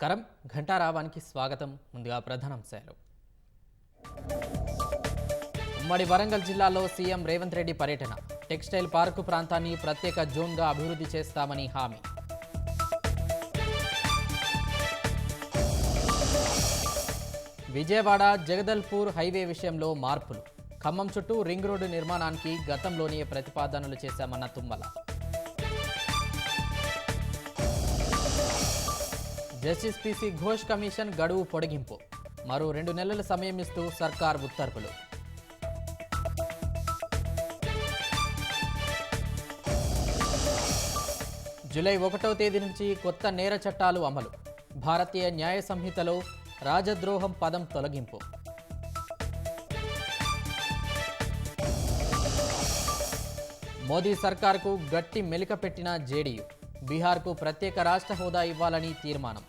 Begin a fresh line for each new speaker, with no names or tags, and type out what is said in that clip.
నమస్కారం. ఘంటారావానికి స్వాగతం. ముందుగా ప్రధానాంశాలు. ఉమ్మడి వరంగల్ జిల్లాలో సీఎం రేవంత్ రెడ్డి పర్యటన. టెక్స్టైల్ పార్కు ప్రాంతాన్ని ప్రత్యేక జోన్గా అభివృద్ధి చేస్తామని హామీ. విజయవాడ జగదల్పూర్ హైవే విషయంలో మార్పులు. ఖమ్మం చుట్టూ రింగ్ రోడ్డు నిర్మాణానికి గతంలోనే ప్రతిపాదనలు చేశామన్న Tummala. Justice PC Ghosh commission గడువు పొడిగింపు. మరో 2 నెలల సమయం ఇస్తూ సర్కార్ ఉత్తర్వులు. జూలై 1వ తేదీ నుంచి కొత్త నేర చట్టాలు అమలు. భారతీయ న్యాయ సంహితలో రాజద్రోహం పదం తొలగింపు. మోదీ సర్కార్కు గట్టి మెలిక పెట్టిన జేడీయూ. బీహార్కు ప్రత్యేక రాష్ట్ర హోదా ఇవ్వాలని తీర్మానం.